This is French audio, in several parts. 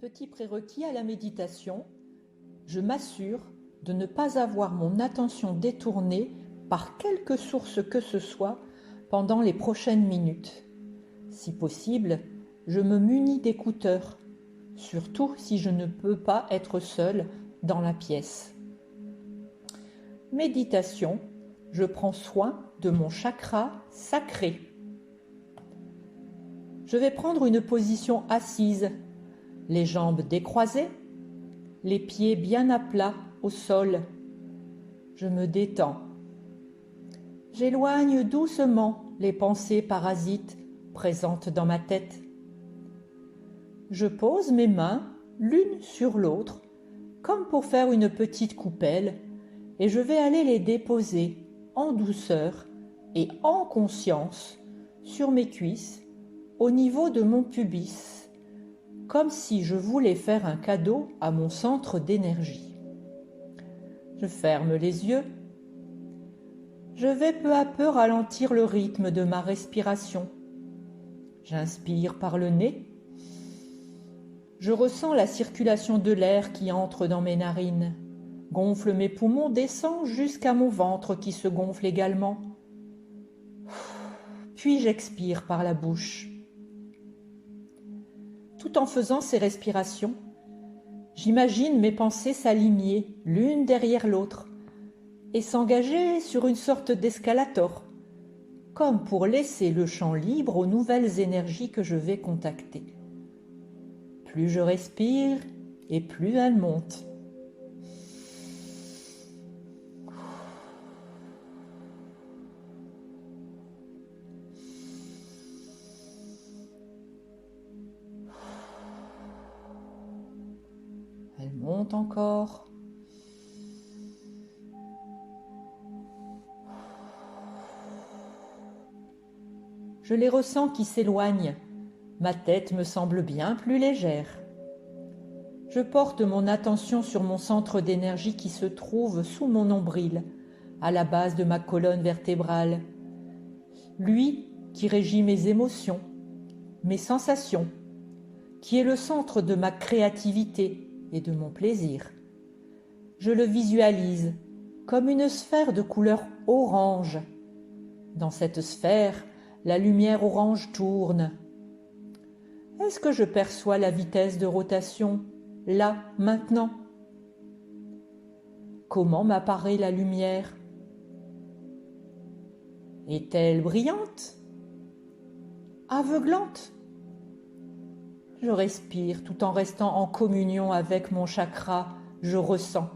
Petit prérequis à la méditation, je m'assure de ne pas avoir mon attention détournée par quelque source que ce soit pendant les prochaines minutes. Si possible, je me munis d'écouteurs, surtout si je ne peux pas être seule dans la pièce. Méditation, je prends soin de mon chakra sacré. Je vais prendre une position assise, les jambes décroisées, les pieds bien à plat au sol. Je me détends. J'éloigne doucement les pensées parasites présentes dans ma tête. Je pose mes mains l'une sur l'autre, comme pour faire une petite coupelle, et je vais aller les déposer en douceur et en conscience sur mes cuisses, au niveau de mon pubis, comme si je voulais faire un cadeau à mon centre d'énergie. Je ferme les yeux. Je vais peu à peu ralentir le rythme de ma respiration. J'inspire par le nez. Je ressens la circulation de l'air qui entre dans mes narines, gonfle mes poumons, descend jusqu'à mon ventre qui se gonfle également. Puis j'expire par la bouche. Tout en faisant ces respirations, j'imagine mes pensées s'aligner l'une derrière l'autre et s'engager sur une sorte d'escalator, comme pour laisser le champ libre aux nouvelles énergies que je vais contacter. Plus je respire et plus elles montent. Elles montent encore. Je les ressens qui s'éloignent. Ma tête me semble bien plus légère. Je porte mon attention sur mon centre d'énergie qui se trouve sous mon nombril, à la base de ma colonne vertébrale. Lui qui régit mes émotions, mes sensations, qui est le centre de ma créativité et de mon plaisir. Je le visualise comme une sphère de couleur orange. Dans cette sphère, la lumière orange tourne. Est-ce que je perçois la vitesse de rotation, là, maintenant? Comment m'apparaît la lumière? Est-elle brillante? Aveuglante? Je respire tout en restant en communion avec mon chakra, je ressens.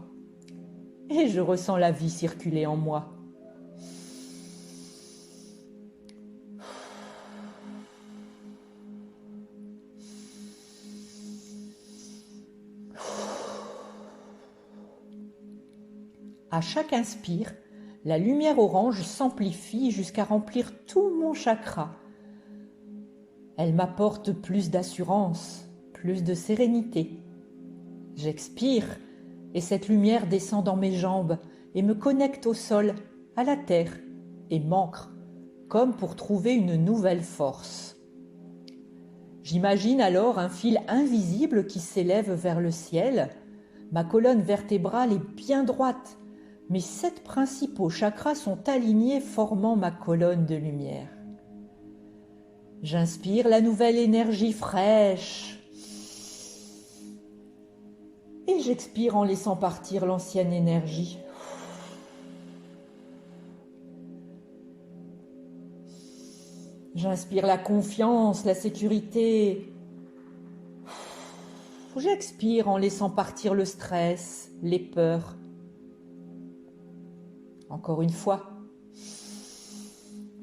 Et je ressens la vie circuler en moi. À chaque inspire, la lumière orange s'amplifie jusqu'à remplir tout mon chakra. Elle m'apporte plus d'assurance, plus de sérénité. J'expire et cette lumière descend dans mes jambes et me connecte au sol, à la terre, et m'ancre, comme pour trouver une nouvelle force. J'imagine alors un fil invisible qui s'élève vers le ciel. Ma colonne vertébrale est bien droite. Mes 7 principaux chakras sont alignés, formant ma colonne de lumière. J'inspire la nouvelle énergie fraîche et j'expire en laissant partir l'ancienne énergie. J'inspire la confiance, la sécurité. J'expire en laissant partir le stress, les peurs. Encore une fois.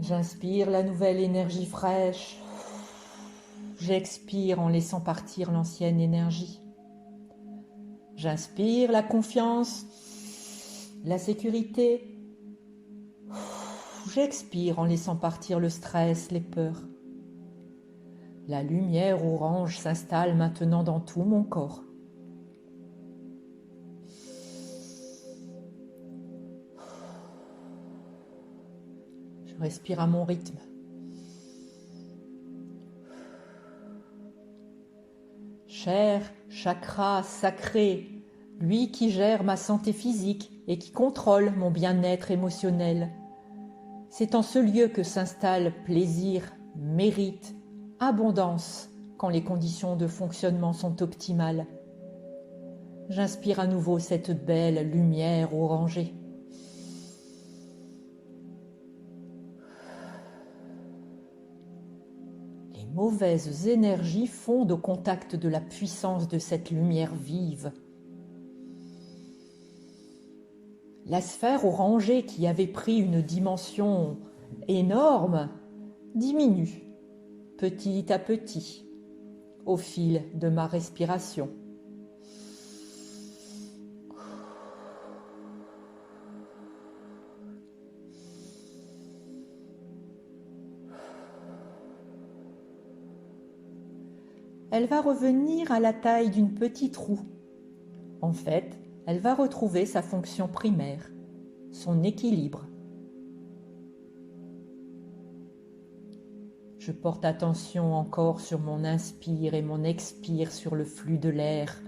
J'inspire la nouvelle énergie fraîche. J'expire en laissant partir l'ancienne énergie. J'inspire la confiance, la sécurité. J'expire en laissant partir le stress, les peurs. La lumière orange s'installe maintenant dans tout mon corps. Je respire à mon rythme. Cher chakra sacré, lui qui gère ma santé physique et qui contrôle mon bien-être émotionnel. C'est en ce lieu que s'installe plaisir, mérite, abondance quand les conditions de fonctionnement sont optimales. J'inspire à nouveau cette belle lumière orangée. Les mauvaises énergies fondent au contact de la puissance de cette lumière vive. La sphère orangée qui avait pris une dimension énorme diminue petit à petit au fil de ma respiration. Elle va revenir à la taille d'une petite roue. En fait, elle va retrouver sa fonction primaire, son équilibre. Je porte attention encore sur mon inspire et mon expire sur le flux de l'air.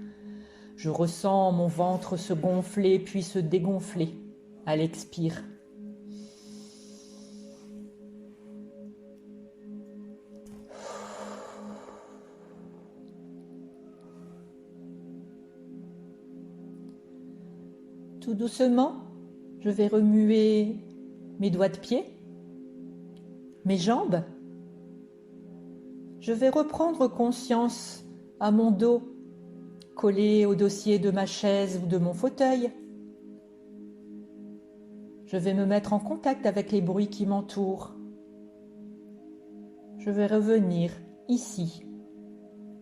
Je ressens mon ventre se gonfler puis se dégonfler à l'expire. Tout doucement, je vais remuer mes doigts de pied, mes jambes. Je vais reprendre conscience à mon dos, collé au dossier de ma chaise ou de mon fauteuil. Je vais me mettre en contact avec les bruits qui m'entourent. Je vais revenir ici,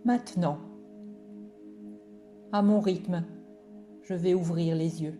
maintenant. À mon rythme, je vais ouvrir les yeux.